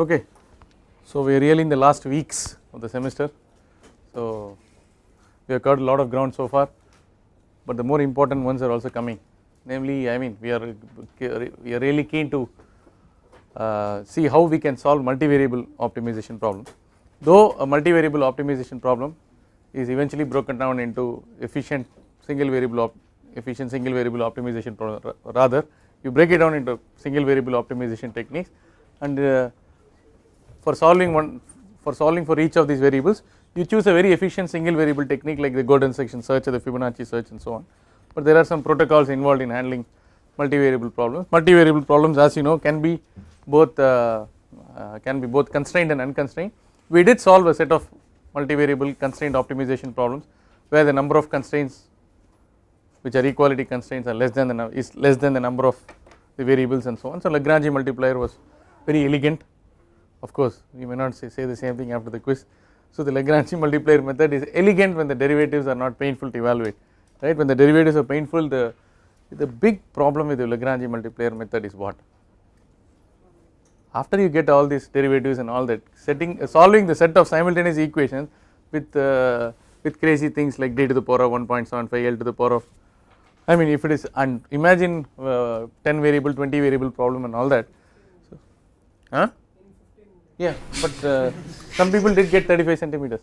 Okay, so we are really in the last weeks of the semester. So we have covered a lot of ground so far, but the more important ones are also coming. Namely, I mean, we are really keen to see how we can solve multivariable optimization problem. Though a multivariable optimization problem is eventually broken down into efficient single variable optimization problem. Rather, you break it down into single variable optimization techniques, and for solving for each of these variables, you choose a very efficient single variable technique like the Gordon section search or the Fibonacci search and so on. But there are some protocols involved in handling multivariable problems. Multivariable problems, as you know, can be both constrained and unconstrained. We did solve a set of multivariable constrained optimization problems where the number of constraints which are equality constraints are less than the number of the variables and so on. So Lagrange multiplier was very elegant. Of course, we may not say the same thing after the quiz. So the Lagrange multiplier method is elegant when the derivatives are not painful to evaluate, right? When the derivatives are painful, the big problem with the Lagrange multiplier method is what? After you get all these derivatives and all that, solving the set of simultaneous equations with crazy things like d to the power of 1.75 L to the power of, I mean, if it is, and imagine 10 variable, 20 variable problem and all that. So, huh? Yeah, but some people did get 35 centimeters.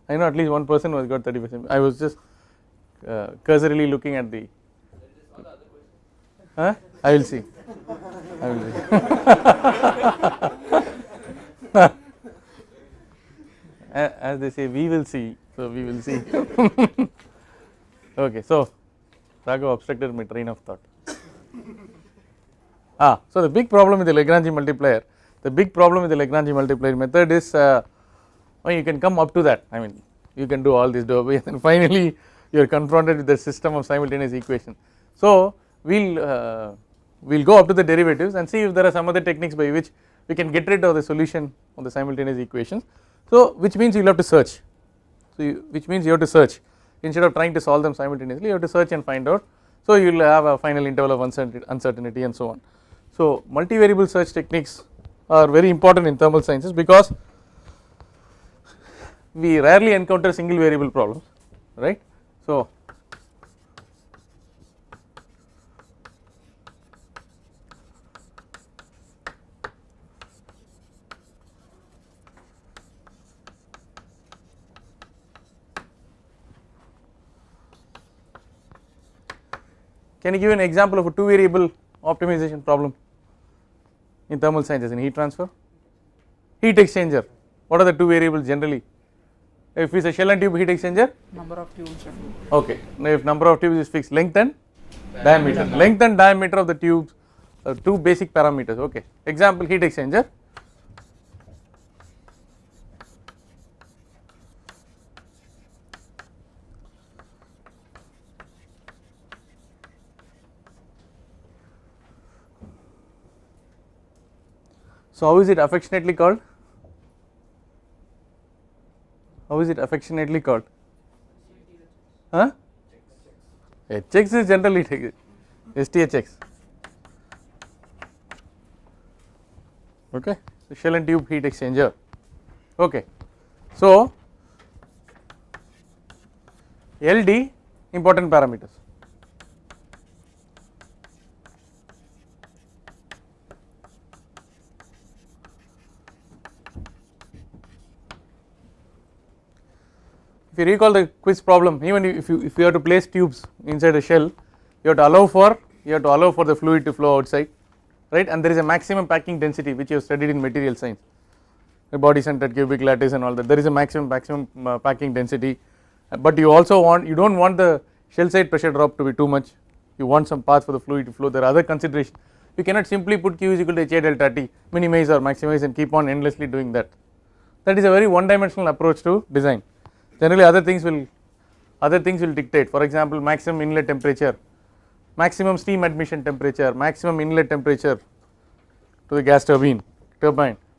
I know at least one person was got 35 centimeters. I was just cursorily looking at the. Huh? I will see. I will see. As they say, we will see. So we will see. Okay, so Raghav obstructed my train of thought. So the big problem with the Lagrange multiplier, method is, well, you can come up to that. I mean, you can do all this and then finally you are confronted with the system of simultaneous equations. So we'll go up to the derivatives and see if there are some other techniques by which we can get rid of the solution of the simultaneous equations. So which means you will have to search. So which means you have to search instead of trying to solve them simultaneously. You have to search and find out. So you will have a final interval of uncertainty and so on. So multivariable search techniques are very important in thermal sciences because we rarely encounter single variable problems, right? So can you give an example of a two variable optimization problem in thermal sciences, in heat transfer? Heat exchanger, what are the two variables generally? If it is a shell and tube heat exchanger? Number of tubes. Okay, now if number of tubes is fixed, length and diameter. Length and diameter of the tubes are two basic parameters. Okay, example heat exchanger. So how is it affectionately called? How is it affectionately called? Huh? HX is generally STHX. Okay, so shell and tube heat exchanger. Okay, so LD important parameters. If you recall the quiz problem, even if you have to place tubes inside a shell, you have to allow for the fluid to flow outside, right? And there is a maximum packing density which you have studied in material science, the body centered cubic lattice and all that. There is a maximum packing density, but you don't want the shell side pressure drop to be too much. You want some path for the fluid to flow. There are other considerations. You cannot simply put Q is equal to HA delta T, minimize or maximize and keep on endlessly doing that. That is a very one dimensional approach to design. Generally other things will dictate. For example, maximum inlet temperature, maximum steam admission temperature, maximum inlet temperature to the gas turbine.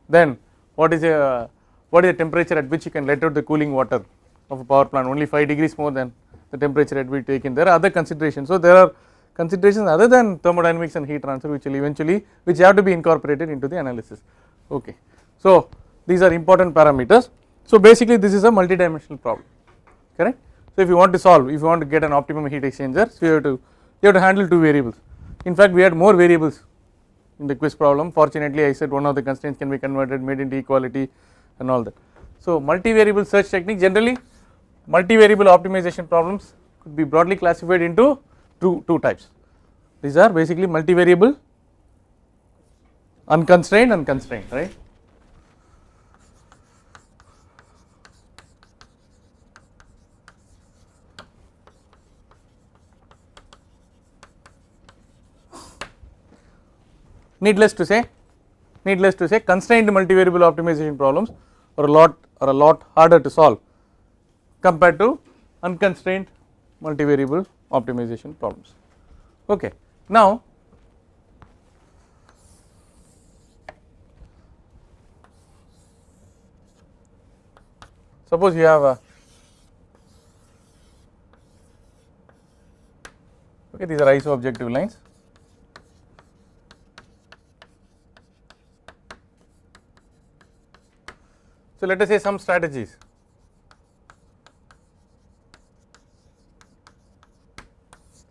Then what is the temperature at which you can let out the cooling water of a power plant? Only 5 degrees more than the temperature at which taken. There are other considerations. So there are considerations other than thermodynamics and heat transfer which will eventually, which have to be incorporated into the analysis. Okay. So these are important parameters. So basically this is a multidimensional problem, correct. So if you want to solve, if you want to get an optimum heat exchanger, so you have to handle two variables. In fact we had more variables in the quiz problem. Fortunately I said one of the constraints can be converted, made into equality and all that. So multivariable search technique, generally multivariable optimization problems could be broadly classified into two types. These are basically multivariable, unconstrained and constrained, right. Needless to say, constrained multivariable optimization problems are a lot harder to solve compared to unconstrained multivariable optimization problems. Okay. Now suppose you have a, okay, these are iso-objective lines. So let us say some strategies.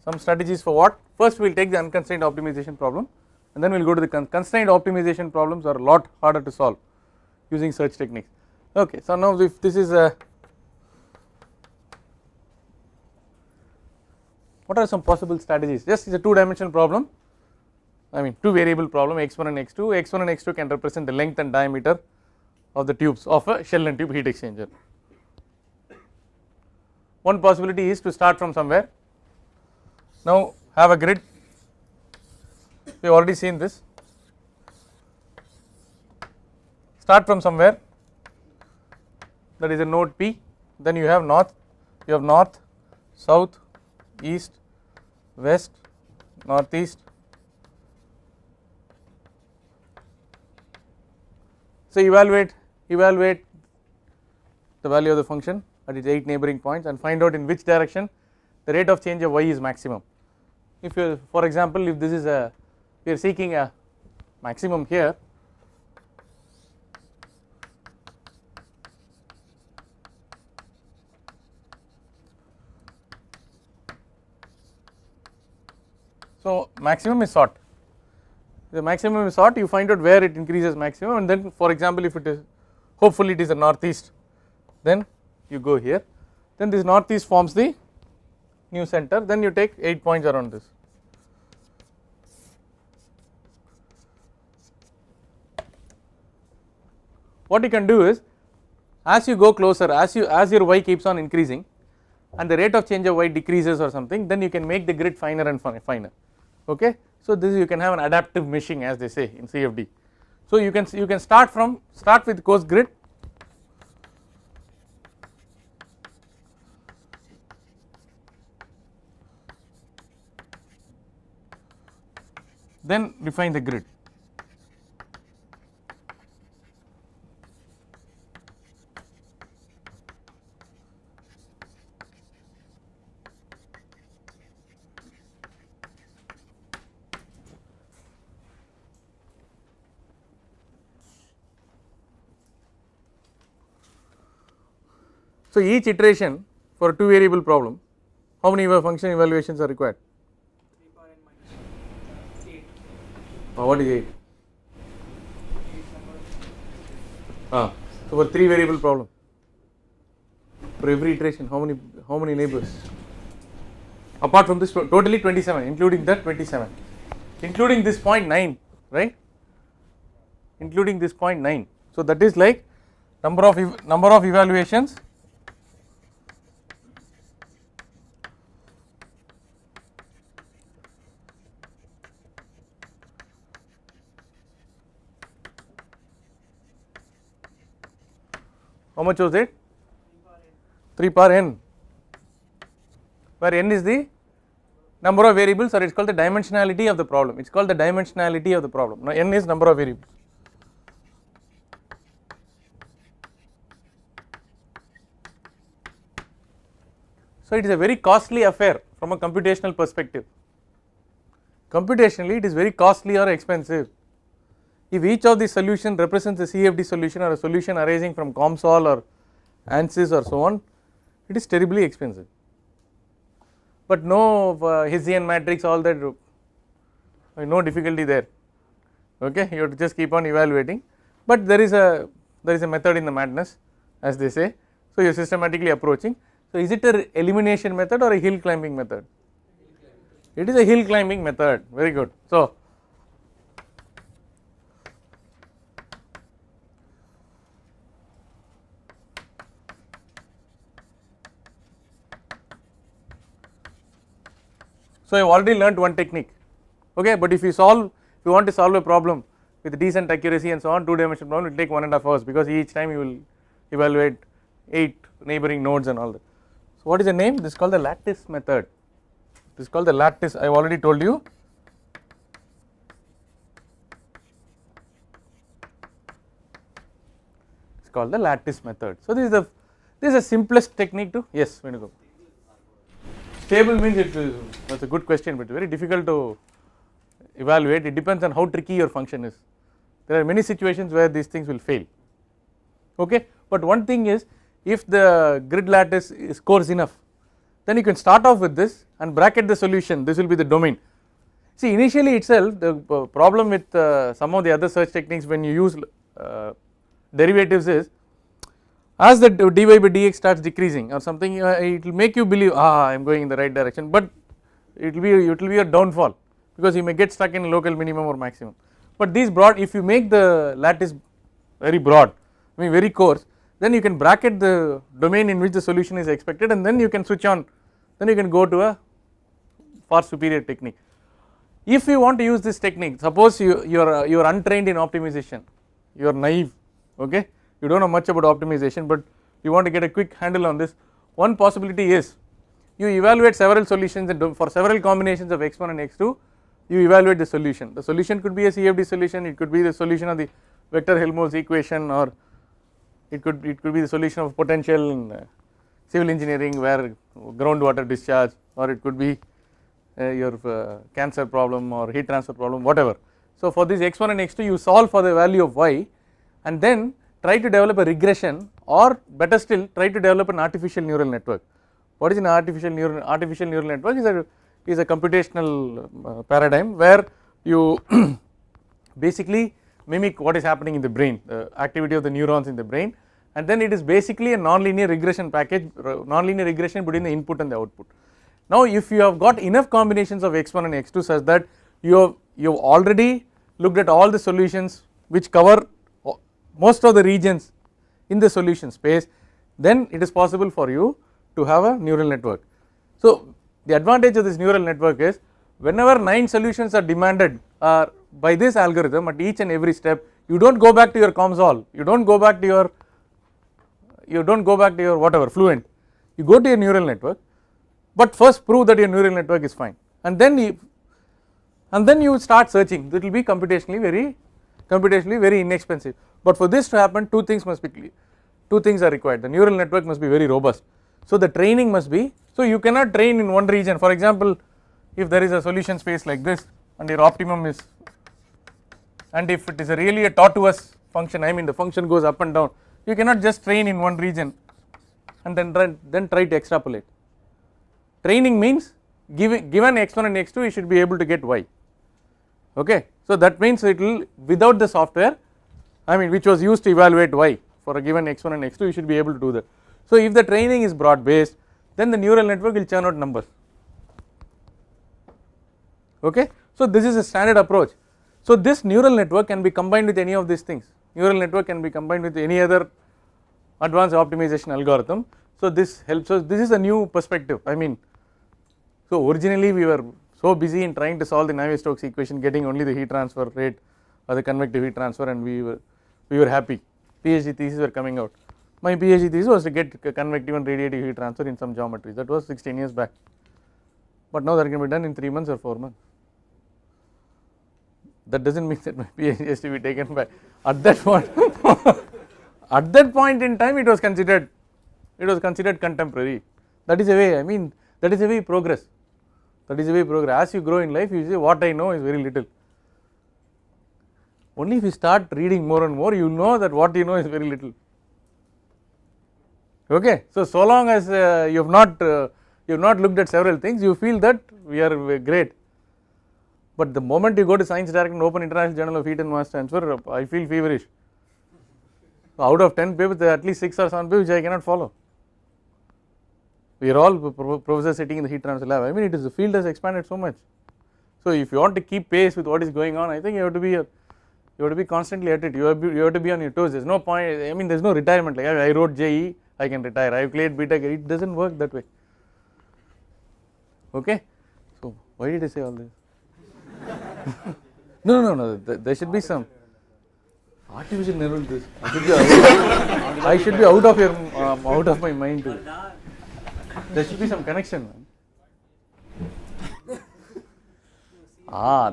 Some strategies for what? First we will take the unconstrained optimization problem and then we will go to the constrained optimization problems are a lot harder to solve using search techniques. Okay, so now if this is a, what are some possible strategies? Just is a two dimensional problem, I mean two variable problem x1 and x2, x1 and x2 can represent the length and diameter of the tubes of a shell and tube heat exchanger. One possibility is to start from somewhere. Now have a grid, we have already seen this, start from somewhere, that is a node P, then you have north, south, east, west, northeast. So evaluate the value of the function at its 8 neighboring points and find out in which direction the rate of change of y is maximum. If you, for example, if this is a, we are seeking a maximum here, so maximum is sought. The maximum is sought, you find out where it increases maximum, and then for example if it is, hopefully it is the northeast, then you go here, then this northeast forms the new center, then you take 8 points around this. What you can do is, as you go closer, as your y keeps on increasing and the rate of change of y decreases or something, then you can make the grid finer and finer. Okay. So this you can have an adaptive meshing, as they say in CFD. So you can start with coarse grid, then refine the grid. So each iteration for a two variable problem, how many function evaluations are required? 3 power n minus 8. What is 8? So for 3 variable problem, for every iteration, how many neighbors? Apart from this, totally 27, including that 27, including this 0.9, right? Including this 0.9. So that is like number of evaluations how much was it? 3 power n, where n is the number of variables, or it is called the dimensionality of the problem. It is called the dimensionality of the problem. Now n is number of variables. So it is a very costly affair from a computational perspective. computationally it is very costly or expensive. If each of these solution represents a CFD solution or a solution arising from COMSOL or ANSYS or so on, it is terribly expensive. But no Hessian matrix, all that, no difficulty there. Okay, you have to just keep on evaluating, but there is a method in the madness, as they say. So you are systematically approaching. So is it a elimination method or a hill climbing method? It is a hill climbing method. Very good. So I have already learnt one technique, okay, but if you want to solve a problem with decent accuracy and so on, 2-dimensional problem, it will take 1.5 hours, because each time you will evaluate 8 neighboring nodes and all that. So what is the name? This is called the lattice method. This is called the lattice, I have already told you. It is called the lattice method. So this is the simplest technique to, yes, Venugopalan. Stable means that's a good question, but very difficult to evaluate. It depends on how tricky your function is. There are many situations where these things will fail, okay. But one thing is, if the grid lattice is coarse enough, then you can start off with this and bracket the solution. This will be the domain. See, initially itself the problem with some of the other search techniques when you use derivatives is, as the dy by dx starts decreasing or something, it will make you believe, I am going in the right direction, but it will be a downfall, because you may get stuck in local minimum or maximum. But these broad, if you make the lattice very broad, I mean very coarse, then you can bracket the domain in which the solution is expected, and then you can switch on, then you can go to a far superior technique. If you want to use this technique, suppose you are untrained in optimization, you are naive, okay, you do not know much about optimization, but you want to get a quick handle on this. One possibility is, you evaluate several solutions, and for several combinations of x1 and x2, you evaluate the solution. The solution could be a CFD solution, it could be the solution of the vector Helmholtz equation, or it could be the solution of potential in civil engineering where groundwater discharge, or it could be your cancer problem or heat transfer problem, whatever. So for this x1 and x2, you solve for the value of y, and then try to develop a regression, or better still, try to develop an artificial neural network. What is an artificial neural network? Is a computational paradigm where you basically mimic what is happening in the brain, the activity of the neurons in the brain, and then it is basically a nonlinear regression package, nonlinear regression between the input and the output. Now if you have got enough combinations of x1 and x2 such that you have already looked at all the solutions which cover most of the regions in the solution space, then it is possible for you to have a neural network. So the advantage of this neural network is, whenever 9 solutions are demanded by this algorithm at each and every step, you do not go back to your COMSOL, you do not go back to your whatever Fluent, you go to your neural network, but first prove that your neural network is fine, and then you start searching. It will be computationally very inexpensive. But for this to happen, two things are required. The neural network must be very robust. So the training must be, so you cannot train in one region. For example, if there is a solution space like this and your optimum is, and if it is really a tortuous function, I mean the function goes up and down, you cannot just train in one region and then try to extrapolate. Training means given x1 and x2, you should be able to get y, okay. So that means it will, without the software, I mean which was used to evaluate y for a given x1 and x2, you should be able to do that. So if the training is broad based, then the neural network will churn out numbers, okay. So this is a standard approach. So this neural network can be combined with any of these things. Neural network can be combined with any other advanced optimization algorithm. So this helps us, this is a new perspective. I mean, so originally we were so busy in trying to solve the Navier-Stokes equation, getting only the heat transfer rate or the convective heat transfer, and we were happy. PhD theses were coming out. My PhD thesis was to get convective and radiative heat transfer in some geometries. That was 16 years back, but now that can be done in 3 months or 4 months. That does not mean that my PhD has to be taken by, at that point at that point in time it was considered contemporary. That is a way, I mean that is a way progress. That is the way progress. As you grow in life, you say what I know is very little. Only if you start reading more and more, you know that what you know is very little. Okay, so long as you have not looked at several things, you feel that we are great. But the moment you go to Science Direct and open International Journal of Heat and Mass Transfer, I feel feverish. So out of 10 papers, there are at least 6 or 7 papers which I cannot follow. We are all professors sitting in the heat transfer lab. I mean, the field has expanded so much. So if you want to keep pace with what is going on, I think you have to be constantly at it. You have to be on your toes. There is no point. I mean, there is no retirement. Like I wrote JE, I can retire. I have cleared BTech. It does not work that way. Okay. So why did I say all this? No. There should be some artificial neural. This I should be out of my mind too. There should be some connection.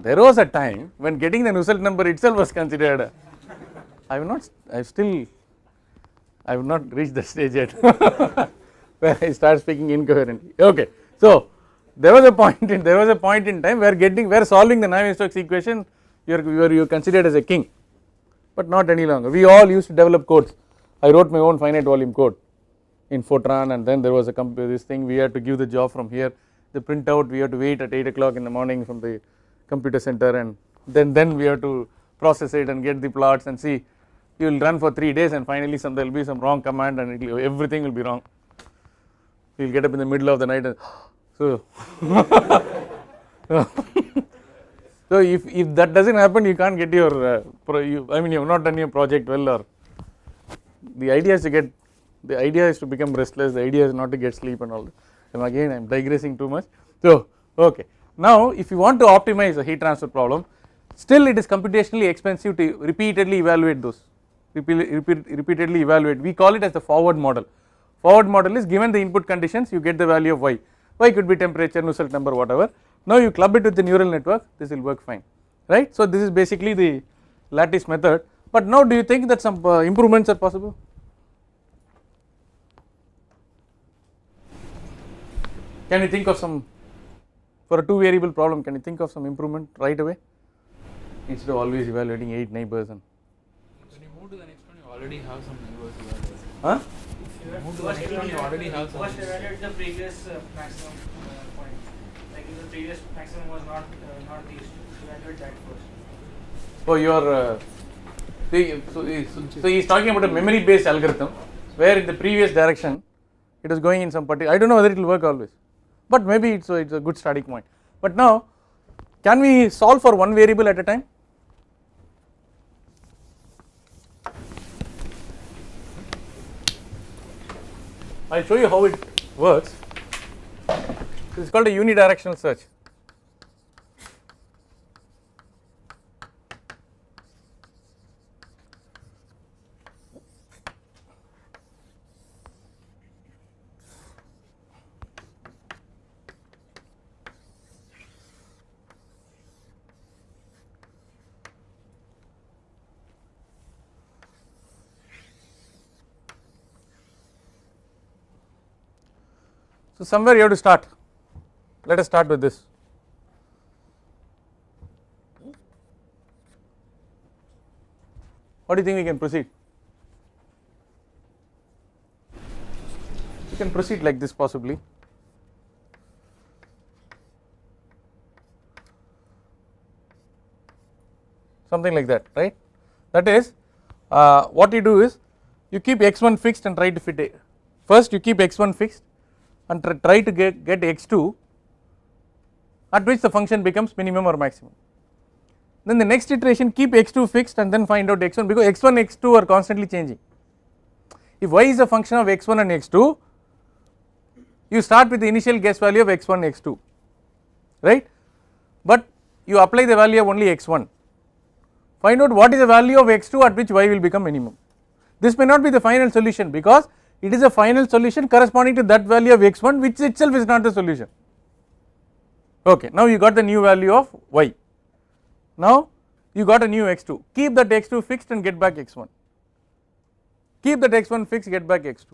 There was a time when getting the Nusselt number itself was considered. I have not reached the stage yet where I start speaking incoherently. Okay, so there was a point in time where solving the Navier-Stokes equation you are considered as a king, but not any longer. We all used to develop codes. I wrote my own finite volume code in Fortran, and then there was this thing we had to give the job from here. The printout we have to wait at 8 o'clock in the morning from the computer center, and then we have to process it and get the plots and see. You will run for 3 days, and finally there will be some wrong command, and everything will be wrong. You will get up in the middle of the night and so so if that does not happen, you can't get your I mean, you have not done your project well, or the idea is to become restless. The idea is not to get sleep and all that. And again, I am digressing too much. So okay, now if you want to optimize a heat transfer problem, still it is computationally expensive to repeatedly evaluate those. Repeatedly evaluate. We call it as the forward model. Forward model is given the input conditions, you get the value of y. Y could be temperature, Nusselt number, whatever. Now you club it with the neural network, this will work fine, right? So this is basically the lattice method. But now do you think that some improvements are possible? Can you think of some, for a 2 variable problem, can you think of some improvement right away instead of always evaluating 8 neighbors? And when you move to the next one, you already have some neighbors evaluated. huh? Move to the next one, you already have some. First evaluate the previous maximum point. Like if the previous maximum was not reached, evaluate that first. Oh, you are so he is talking about a memory based algorithm where in the previous direction it is going in some particular, I do not know whether it will work always, but maybe it is a good starting point. But now can we solve for one variable at a time? I will show you how it works. This is called a unidirectional search. So somewhere you have to start. Let us start with this. What do you think we can proceed? We can proceed like this possibly. Something like that, right? That is, what you do is you keep x1 fixed and try to fit a. First you keep x1 fixed and try to get x2 at which the function becomes minimum or maximum. Then the next iteration keep x2 fixed and then find out x1, because x1 x2 are constantly changing. If y is a function of x1 and x2, you start with the initial guess value of x1 x2, right, but you apply the value of only x1, find out what is the value of x2 at which y will become minimum. This may not be the final solution because it is a final solution corresponding to that value of x1 which itself is not the solution. Okay, now you got the new value of y. Now you got a new x2, keep that x2 fixed and get back x1, keep that x1 fixed, get back x2.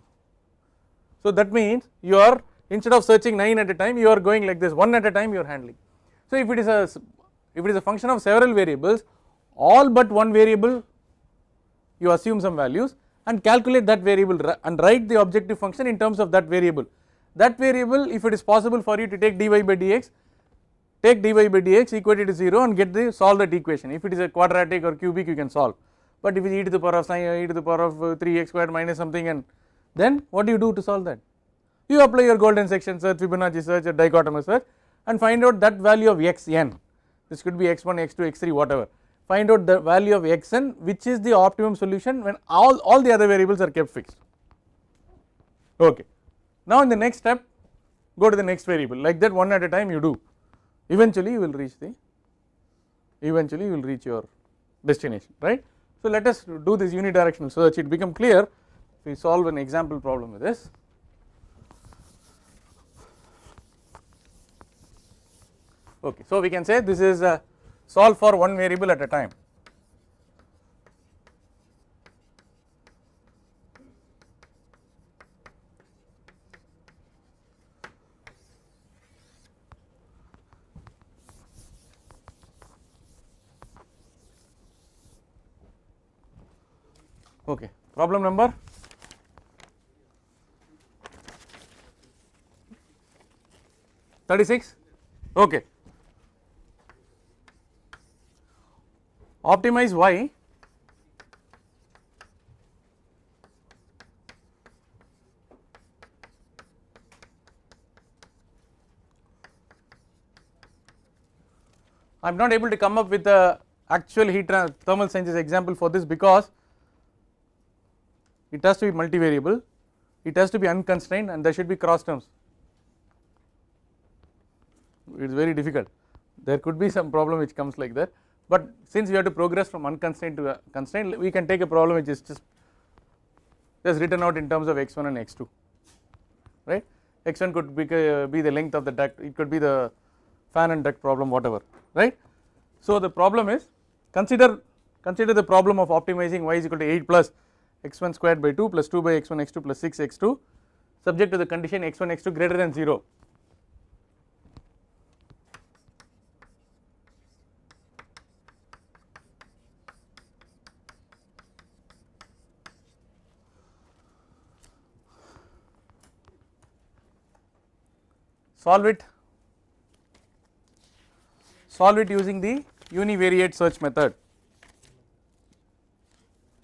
So that means you are instead of searching 9 at a time you are going like this, 1 at a time you are handling. So if it is a function of several variables, all but one variable you assume some values and calculate that variable and write the objective function in terms of that variable. That variable, if it is possible for you to take dy by dx, take dy by dx, equate it to 0 and solve that equation. If it is a quadratic or cubic you can solve, but if it is e to the power of sin, e to the power of 3x squared minus something, and then what do you do to solve that? You apply your golden section search, Fibonacci search or dichotomous search and find out that value of xn, this could be x1, x2, x3 whatever, find out the value of xn which is the optimum solution when all the other variables are kept fixed. Okay. Now in the next step go to the next variable, like that one at a time you do, eventually you will reach your destination, right. So let us do this unidirectional search, it become clear if we solve an example problem with this. Okay, so we can say this is solve for one variable at a time. Okay, problem number 36. Okay. Optimize y I am not able to come up with the actual thermal sciences example for this because it has to be multivariable, it has to be unconstrained and there should be cross terms. It is very difficult, there could be some problem which comes like that, but since we have to progress from unconstrained to constrained, we can take a problem which is just written out in terms of x1 and x2, right. X1 could be the length of the duct, it could be the fan and duct problem, whatever, right. So the problem is, consider the problem of optimizing y is equal to 8 plus x1 squared by 2 plus 2 by x1 x2 plus 6 x2 subject to the condition x1 x2 greater than 0. Solve it using the univariate search method.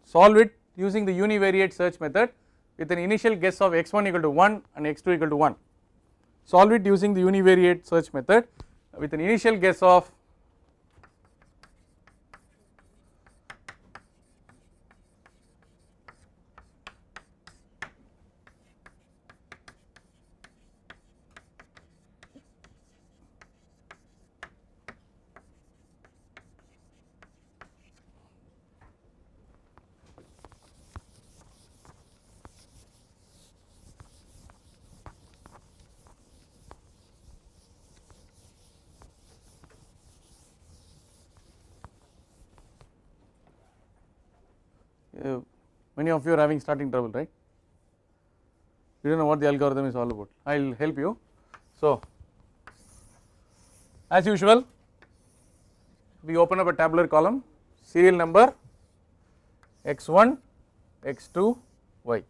Solve it using the univariate search method with an initial guess of x1 equal to 1 and x2 equal to 1. Solve it using the univariate search method with an initial guess of many of you are having starting trouble, right? You don't know what the algorithm is all about. I will help you. So, as usual, we open up a tabular column, serial number x1, x2, y.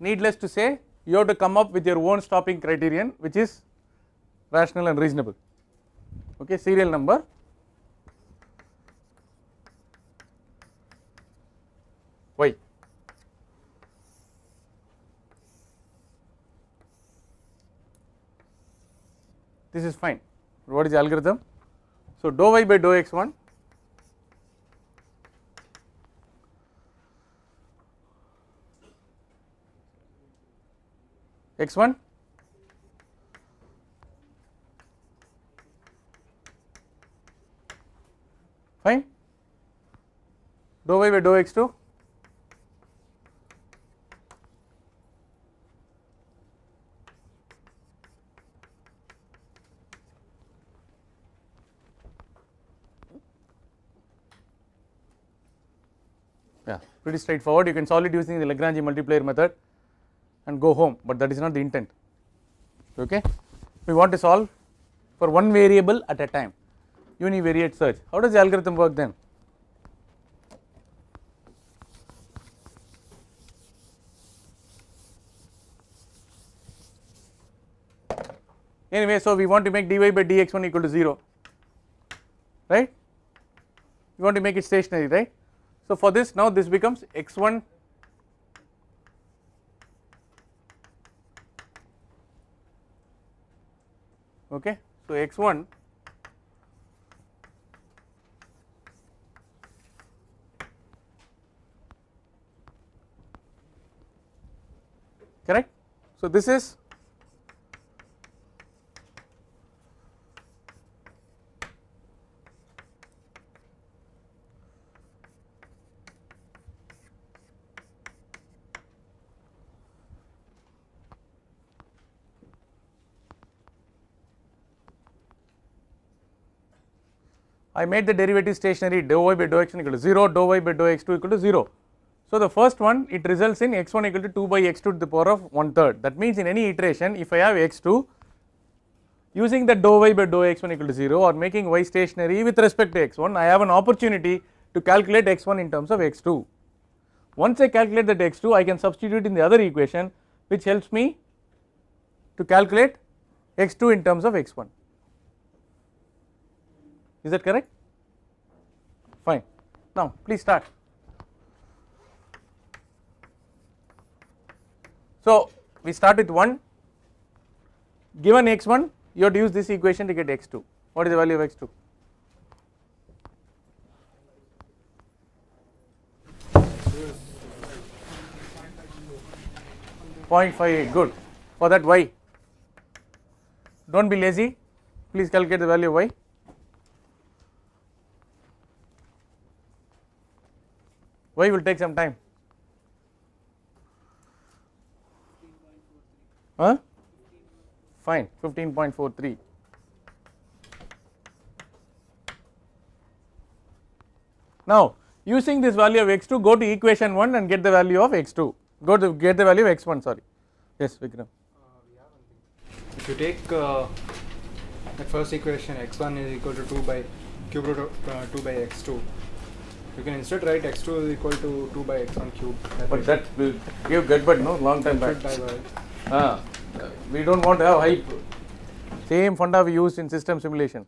Needless to say, you have to come up with your own stopping criterion which is rational and reasonable. Okay, serial number y. This is fine. What is the algorithm? So dou y by dou x1 x1 fine, dou y by dou x2 pretty straightforward. You can solve it using the Lagrange multiplier method and go home, but that is not the intent. Okay, we want to solve for one variable at a time, univariate search. How does the algorithm work then? Anyway, so we want to make dy by dx1 equal to 0, right? We want to make it stationary, right? So for this, now this becomes x1 okay, so x1 correct. So this is I made the derivative stationary, dou y by dou x1 equal to 0, dou y by dou x2 equal to 0. So the first one, it results in x1 equal to 2 by x2 to the power of 1/3. That means in any iteration, if I have x2 using the dou y by dou x1 equal to 0 or making y stationary with respect to x1, I have an opportunity to calculate x1 in terms of x2. Once I calculate that x2, I can substitute in the other equation, which helps me to calculate x2 in terms of x1. Is that correct? Fine. Now please start. So we start with 1, given x1 you have to use this equation to get x2. What is the value of x2? .58. Good. For that y, don't be lazy, please calculate the value of y. Y will take some time. Huh? Fine, 15.43. Now using this value of x2, go to equation 1 and get the value of x2. Go to get the value of x1, sorry. Yes, Vikram. If you take the first equation, x1 is equal to 2 by cube root of 2 by x2, you can instead write x2 is equal to 2 by x1 cube. But that will give Gadbad, no, long time back. We don't want to have hype. Same funda we use in system simulation.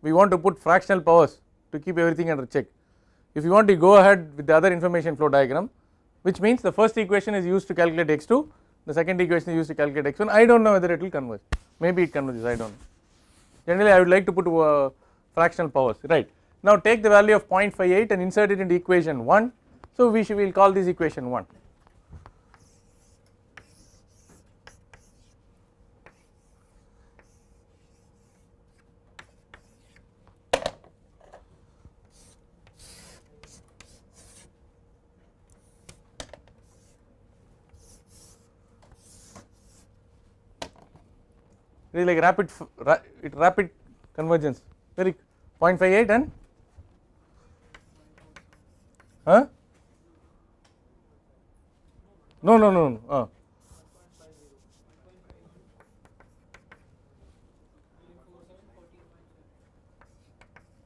We want to put fractional powers to keep everything under check. If you want to go ahead with the other information flow diagram, which means the first equation is used to calculate x2, the second equation is used to calculate x1. I don't know whether it will converge. Maybe it converges, I don't know. Generally I would like to put fractional powers, right. Now take the value of 0.58 and insert it into equation 1. So we will call this equation 1. It is like rapid convergence, very 0.58 and huh? No.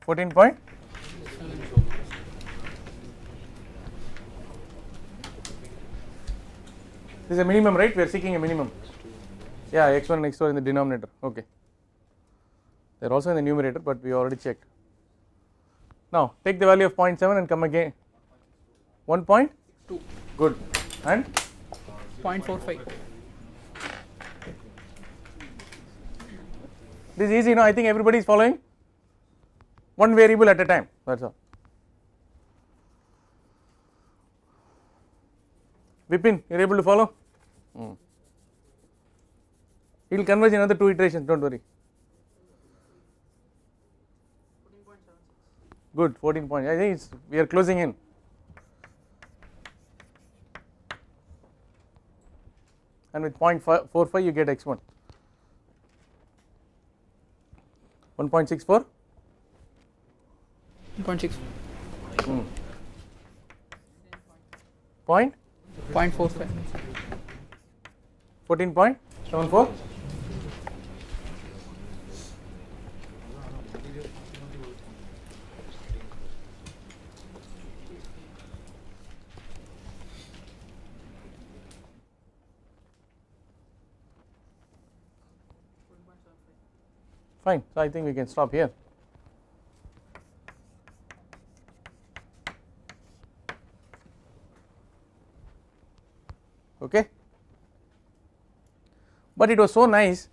14 point. This is a minimum, right? We are seeking a minimum. Yeah, x1 and x2 are in the denominator. Okay. They are also in the numerator, but we already checked. Now take the value of 0.7 and come again. 1.2. Good. And 0.45. This is easy, no? I think everybody is following. One variable at a time. That's all. Vipin, you are able to follow? It will converge in another 2 iterations, don't worry. Good, 14 point. I think we are closing in. And with 0.45 you get x1. 1.64. 0.6. Point? 0.45. 14.74. fine. So I think we can stop here. Okay, but it was so nice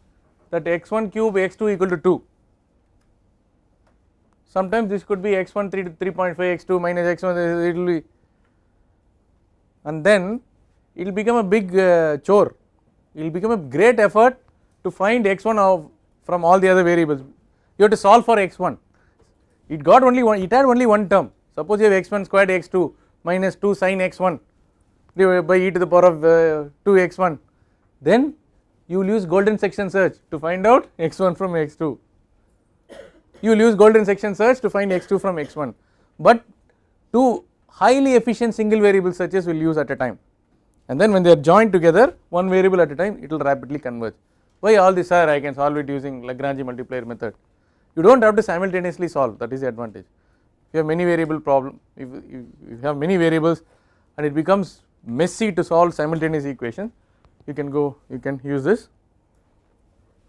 that x1 cube x2 equal to 2. Sometimes this could be x1 3.5 x2 minus x1, it will be, and then it will become a big chore. It will become a great effort to find x1 from all the other variables. You have to solve for x1. It got only one. It had only one term. Suppose you have x1 squared x2 minus 2 sin x1 divided by e to the power of 2 x1. Then you will use golden section search to find out x1 from x2. You will use golden section search to find x2 from x1, but two highly efficient single variable searches will use at a time, and then when they are joined together one variable at a time, it will rapidly converge. Why all this, sir? I can solve it using Lagrange multiplier method. You do not have to simultaneously solve, that is the advantage. If you have many variable problem, if you have many variables and it becomes messy to solve simultaneous equations, you can use this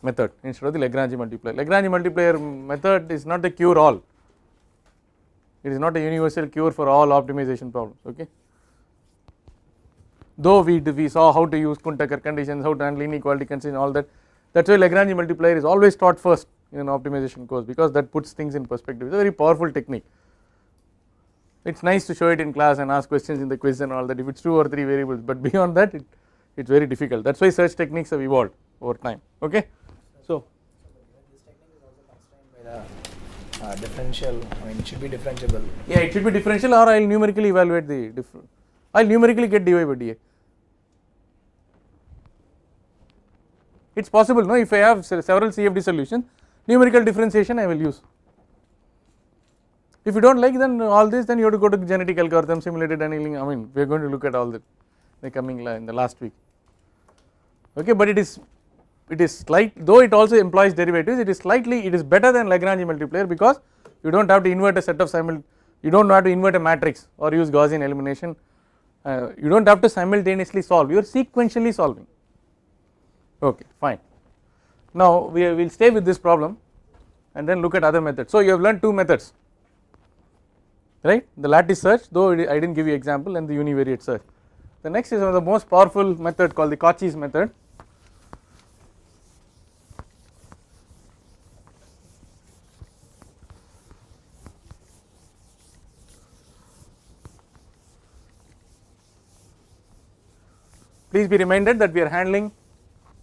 method instead of the Lagrange multiplier. Lagrange multiplier method is not the cure all. It is not a universal cure for all optimization problems. Okay. Though we saw how to use Kuhn-Tucker conditions, how to handle inequality conditions, all that. That's why Lagrange multiplier is always taught first in an optimization course, because that puts things in perspective. It's a very powerful technique. It's nice to show it in class and ask questions in the quiz and all that if it's 2 or 3 variables, but beyond that it's very difficult. That's why search techniques have evolved over time. Okay. So this technique is also constrained by the differential. I mean, it should be differentiable. yeah, it should be differential, or I will numerically evaluate the difference. I will numerically get dy by dx. It is possible, no? If I have several CFD solutions, numerical differentiation I will use. If you do not like then all this, then you have to go to genetic algorithm, simulated annealing. I mean, we are going to look at all that in the last week. Okay, but it is slight, though it also employs derivatives, it is better than Lagrange multiplier, because you do not have to invert a set of you do not have to invert a matrix or use Gaussian elimination. You do not have to simultaneously solve, you are sequentially solving. Okay, fine. Now we will stay with this problem and then look at other methods. So you have learned two methods, right? The lattice search, though I did not give you example, and the univariate search. The next is one of the most powerful method called the Cauchy's method. Please be reminded that we are handling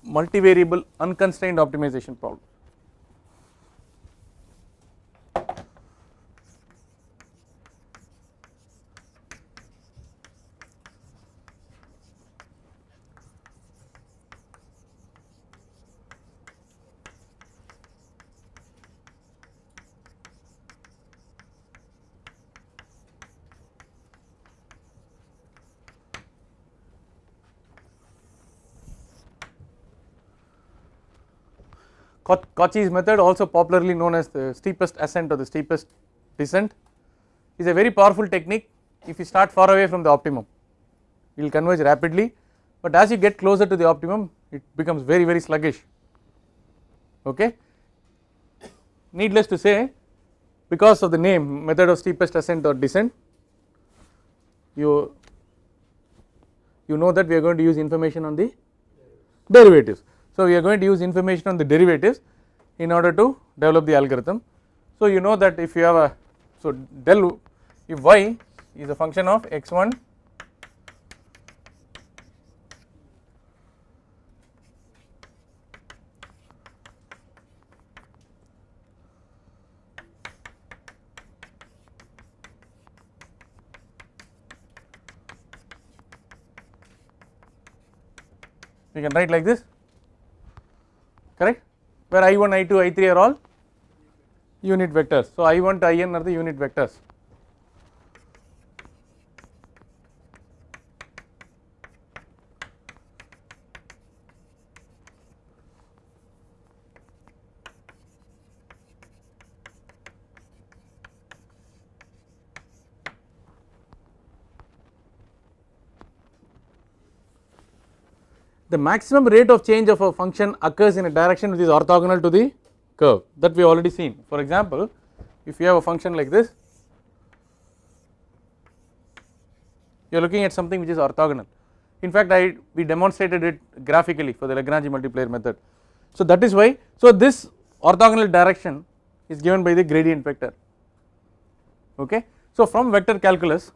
multivariable unconstrained optimization problem. Cauchy's method, also popularly known as the steepest ascent or the steepest descent, is a very powerful technique. If you start far away from the optimum, you will converge rapidly, but as you get closer to the optimum, it becomes very sluggish. Okay. Needless to say, because of the name, method of steepest ascent or descent, you know that we are going to use information on the derivatives. So we are going to use information on the derivatives in order to develop the algorithm. So you know that if you have if y is a function of x1 we can write like this, correct, where I1, I2, I3 are all unit vectors. So I1 to In are the unit vectors. The maximum rate of change of a function occurs in a direction which is orthogonal to the curve that we already seen. For example, if you have a function like this, you are looking at something which is orthogonal. In fact, we demonstrated it graphically for the Lagrange multiplier method. So that is why, so this orthogonal direction is given by the gradient vector. Okay. So from vector calculus,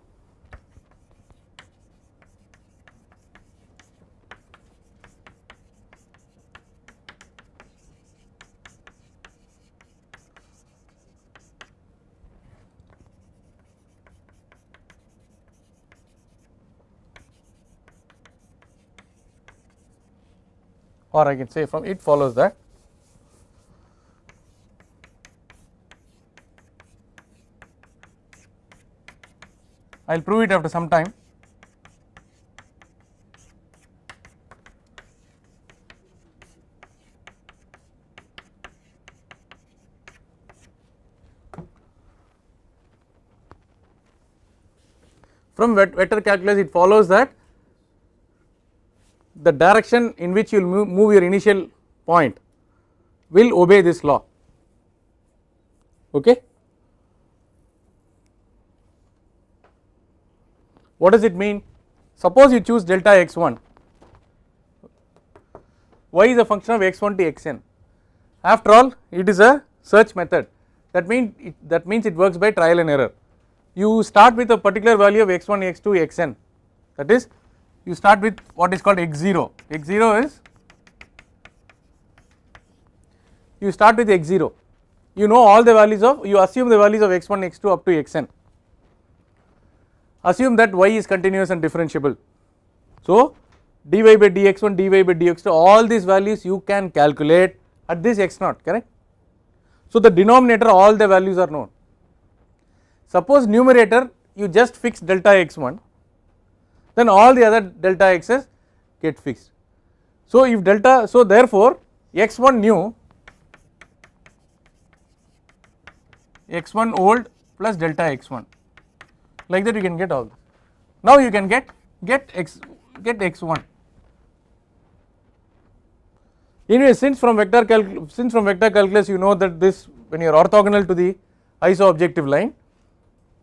or I can say from it follows that I will prove it after some time. From vector calculus it follows that the direction in which you will move your initial point will obey this law. Okay. What does it mean? Suppose you choose delta x1, y is a function of x1 to xn. After all, it is a search method, that means it works by trial and error. You start with a particular value of x1, x2, xn, that is you start with what is called x0. X0 is, you start with x0, you know all the values of, you assume the values of x1, x2 up to xn. Assume that y is continuous and differentiable. So dy by dx1, dy by dx2, all these values you can calculate at this x0, correct. So the denominator, all the values are known. Suppose numerator you just fix delta x1, then all the other delta x's get fixed. So if delta, so therefore x1 new, x1 old plus delta x1, like that you can get all this. Now you can get x1. Anyway, since from vector calculus you know that this, when you are orthogonal to the iso-objective line,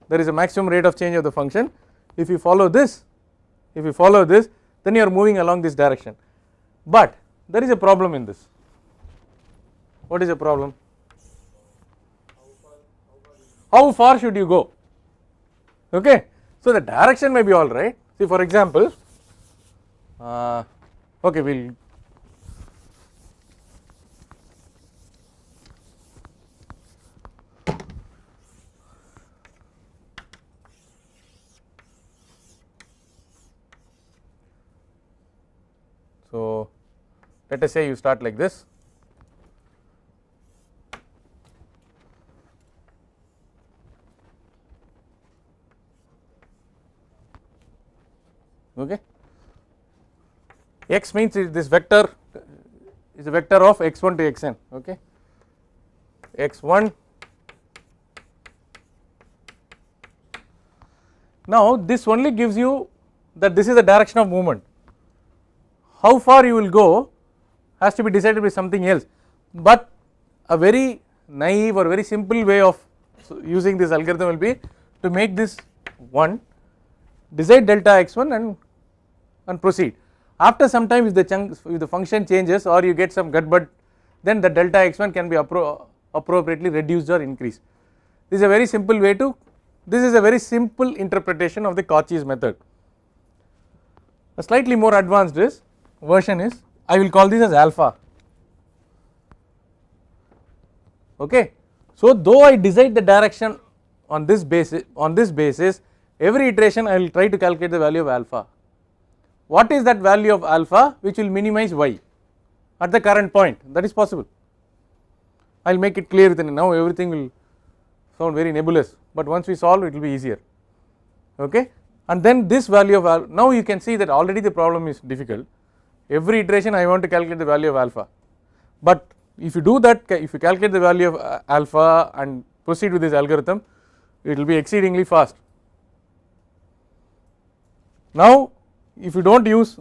there is a maximum rate of change of the function. If you follow this, then you are moving along this direction. But there is a problem in this. What is the problem? How far should you go? Okay. So the direction may be all right. See, for example, okay, we'll so let us say you start like this. Okay. X means this vector is a vector of x1 to xn. Okay. x1. Now this only gives you that this is the direction of movement. How far you will go has to be decided by something else, but a very naive or very simple way of using this algorithm will be to make this 1, decide delta x1 and proceed. After some time if the function changes or you get some gutbud, then the delta x1 can be appropriately reduced or increased. This is a very simple way to, this is a very simple interpretation of the Cauchy's method. A slightly more advanced version is, I will call this as alpha. Okay. So though I decide the direction on this basis, every iteration I will try to calculate the value of alpha. What is that value of alpha which will minimize y at the current point? That is possible. I will make it clear within, now everything will sound very nebulous, but once we solve it will be easier. Okay. And then this value of alpha, now you can see that already the problem is difficult. Every iteration I want to calculate the value of alpha, but if you do that, if you calculate the value of alpha and proceed with this algorithm, it will be exceedingly fast. Now if you do not use,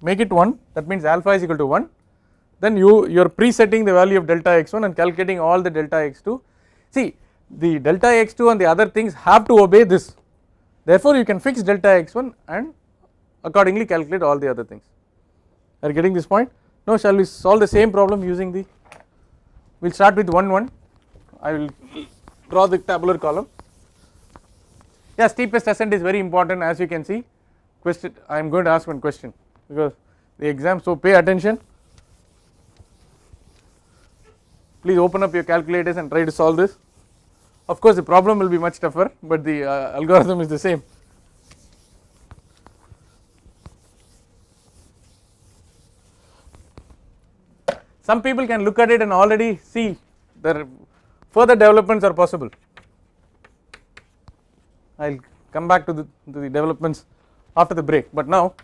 make it 1, that means alpha is equal to 1, then you are presetting the value of delta x1 and calculating all the delta x2. See, the delta x2 and the other things have to obey this, therefore you can fix delta x1 and accordingly calculate all the other things. Are you getting this point? Now shall we solve the same problem using the, we will start with 1 1, I will draw the tabular column. Yeah, steepest ascent is very important, as you can see. Question, I am going to ask one question because the exam, so pay attention. Please open up your calculators and try to solve this. Of course the problem will be much tougher, but the algorithm is the same. Some people can look at it and already see that further developments are possible. I will come back to the developments after the break, but now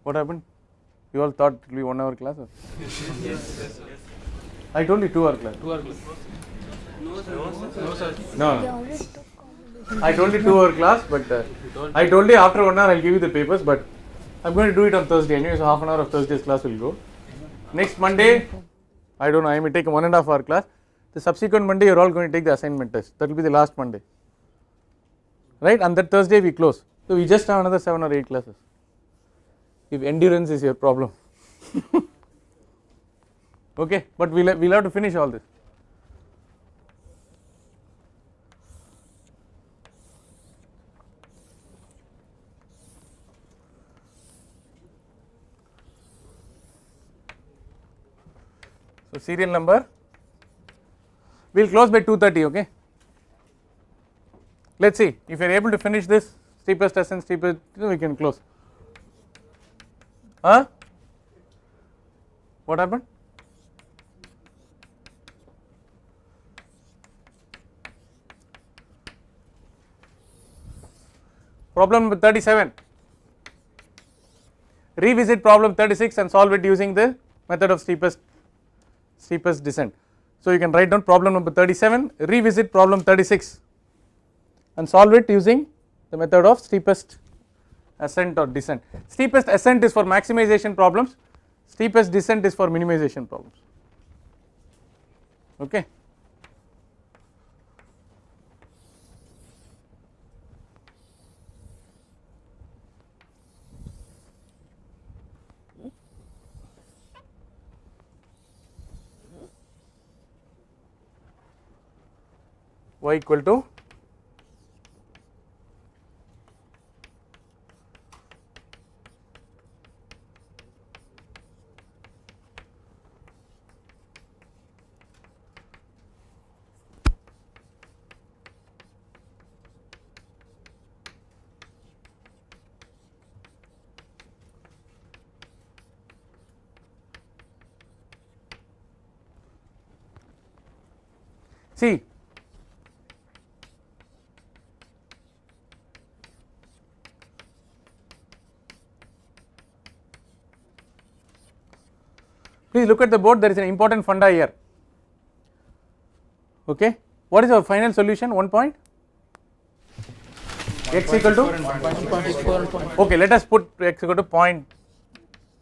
what happened? You all thought it will be 1 hour class? Or? Yes. I told you 2 hour class. 2 hour class. No. I told you 2 hour class, but I told you after 1 hour I will give you the papers, but I am going to do it on Thursday anyway, so half an hour of Thursday's class will go. Next Monday, I don't know, I may take a 1.5 hour class. The subsequent Monday you are all going to take the assignment test, that will be the last Monday, right, and that Thursday we close. So we just have another 7 or 8 classes, if endurance is your problem. Okay, but we will have to finish all this. So serial number, we will close by 2:30, okay. Let us see, if you are able to finish this steepest ascent, steepest, we can close. Huh? What happened? Problem number 37, revisit problem 36 and solve it using the method of steepest descent. So you can write down problem number 37, revisit problem 36 and solve it using the method of steepest ascent or descent. Steepest ascent is for maximization problems, steepest descent is for minimization problems, okay. Y equal to see please look at the board, there is an important funda here, okay. What is our final solution? 1 point x equal to 1.64 okay, let us put x equal to point,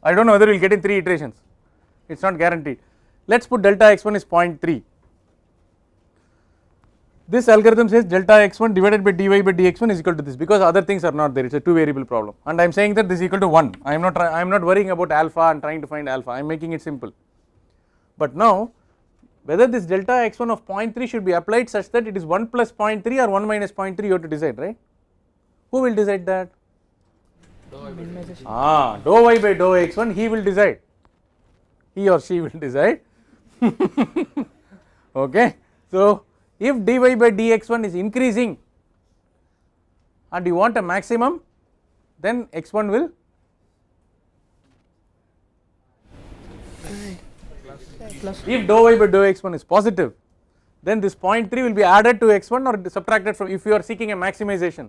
I do not know whether we will get in 3 iterations, it is not guaranteed. Let us put delta x1 is 0.3. This algorithm says delta x1 divided by dy by dx1 is equal to this, because other things are not there, it is a 2 variable problem, and I am saying that this is equal to 1. I am not worrying about alpha and trying to find alpha, I am making it simple. But now whether this delta x1 of 0.3 should be applied such that it is 1 plus 0.3 or 1 minus 0.3, you have to decide, right? Who will decide that? Dou y by dou x1 he will decide, he or she will decide. Okay, so if dy by dx1 is increasing and you want a maximum, then x1 will if dou y by dou x1 is positive, then this 0.3 will be added to x1 or subtracted from, if you are seeking a maximization,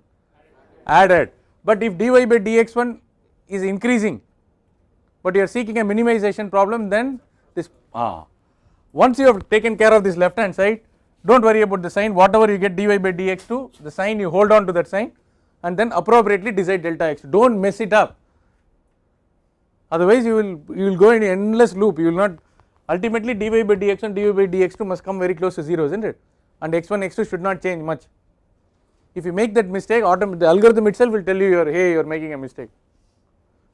added. But if dy by dx1 is increasing but you are seeking a minimization problem, then this once you have taken care of this left hand side, do not worry about the sign, whatever you get dy by dx2, the sign you hold on to that sign and then appropriately decide delta x2, do not mess it up, otherwise you will go in an endless loop, you will not, ultimately dy by dx1 dy by dx2 must come very close to 0, isn't it, and x1 x2 should not change much. If you make that mistake, the algorithm itself will tell you hey you are making a mistake.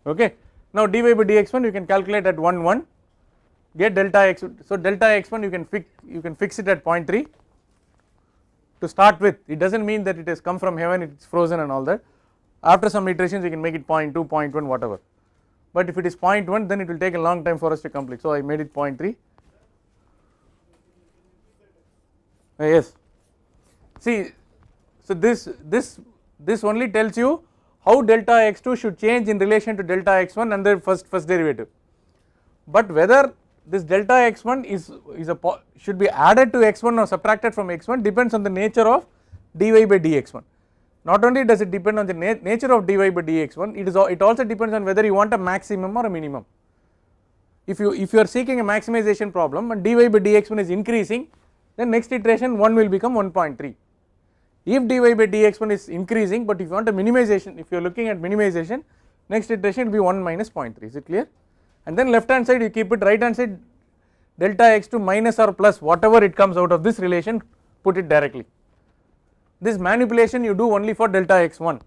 Okay. Now dy by dx1 you can calculate at 1 1, get delta x, so delta x1 you can fix it at 0.3 to start with. It does not mean that it has come from heaven, it is frozen and all that. After some iterations you can make it 0.2, 0.1, whatever, but if it is 0.1 then it will take a long time for us to complete, so I made it 0.3. Yes, see, so this only tells you how delta x2 should change in relation to delta x1 and the first derivative, but whether this delta x1 should be added to x1 or subtracted from x1 depends on the nature of dy by dx1. Not only does it depend on the nature of dy by dx1, it also depends on whether you want a maximum or a minimum. If you are seeking a maximization problem and dy by dx1 is increasing, then next iteration 1 will become 1.3. If dy by dx1 is increasing, but if you want a minimization, if you are looking at minimization, next iteration will be 1 minus 0.3, is it clear? And then left hand side you keep it, right hand side delta x2 minus or plus whatever it comes out of this relation, put it directly. This manipulation you do only for delta x1.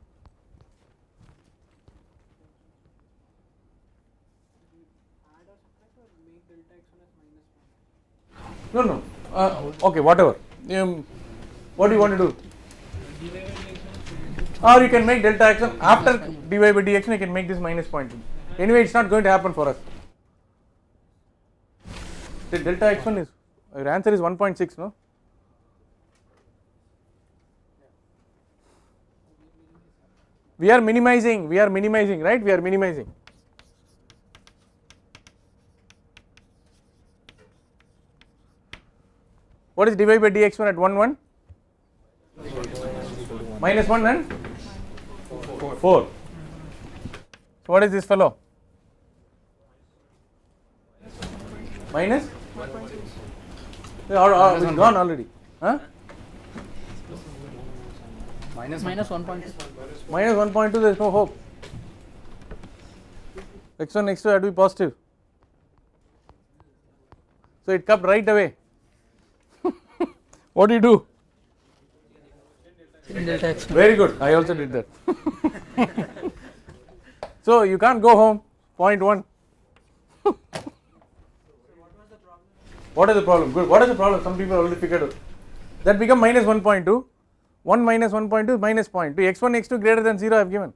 No, okay, whatever. What do you want to do? Or you can make delta x1 after dy by dx1, you can make this minus 0.2. Anyway, it is not going to happen for us. The delta x1 is, your answer is 1.6, no? We are minimizing, right? We are minimizing. What is dy by dx1 at 1 1? Minus 1 and 4. So what is this fellow? Minus? It's gone already. Huh? Minus 1.2. Minus 1.2, there is no hope. x1 x2 have to be positive. So it comes right away. What do you do? Delta x1. Very good, I also did that. So you can't go home, 0.1. What is the problem? Good. What is the problem? Some people already figured out. That become minus 1.2. 1 minus 1.2 is minus 0.2. x1 x2 greater than 0 I have given.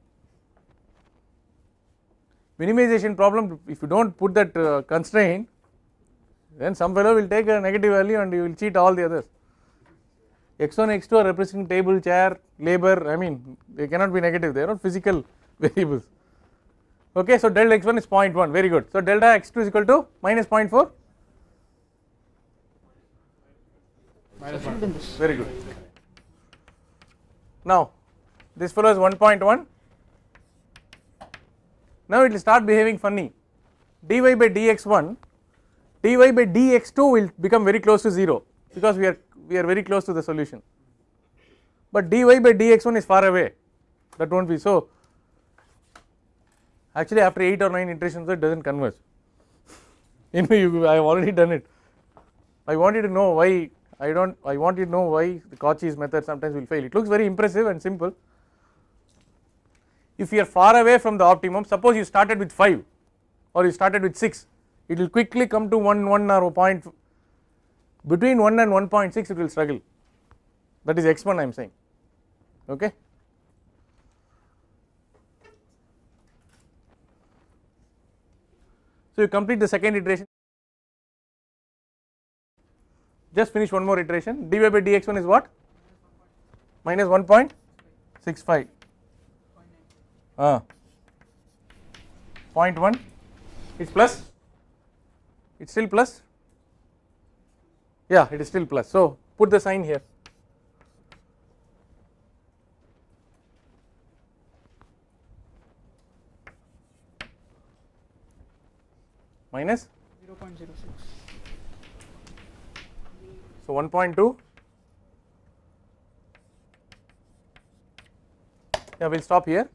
Minimization problem, if you do not put that constraint, then some fellow will take a negative value and you will cheat all the others. x1 x2 are representing table, chair, labor, I mean they cannot be negative, they are not physical variables. Okay, so del x1 is 0.1, very good. So delta x2 is equal to minus 0.4. Very good. Now this fellow is 1.1. Now it will start behaving funny. dy by dx1, dy by dx2 will become very close to 0 because we are very close to the solution. But dy by dx1 is far away. That won't be so. Actually, after 8 or 9 iterations, it does not converge. Anyway, I have already done it. I want you to know why. I want you to know why the Cauchy's method sometimes will fail. It looks very impressive and simple. If you are far away from the optimum, suppose you started with 5 or you started with 6, it will quickly come to 1 or a point. Between 1 and 1.6 it will struggle. That is x1 I am saying. Okay. So you complete the second iteration. Just finish one more iteration. dy by dx1 is what? Minus 1.65. 0.1. It's plus. It's still plus. Yeah, it is still plus. So put the sign here. Minus 0.06. so 1.2 Yeah, we will stop here.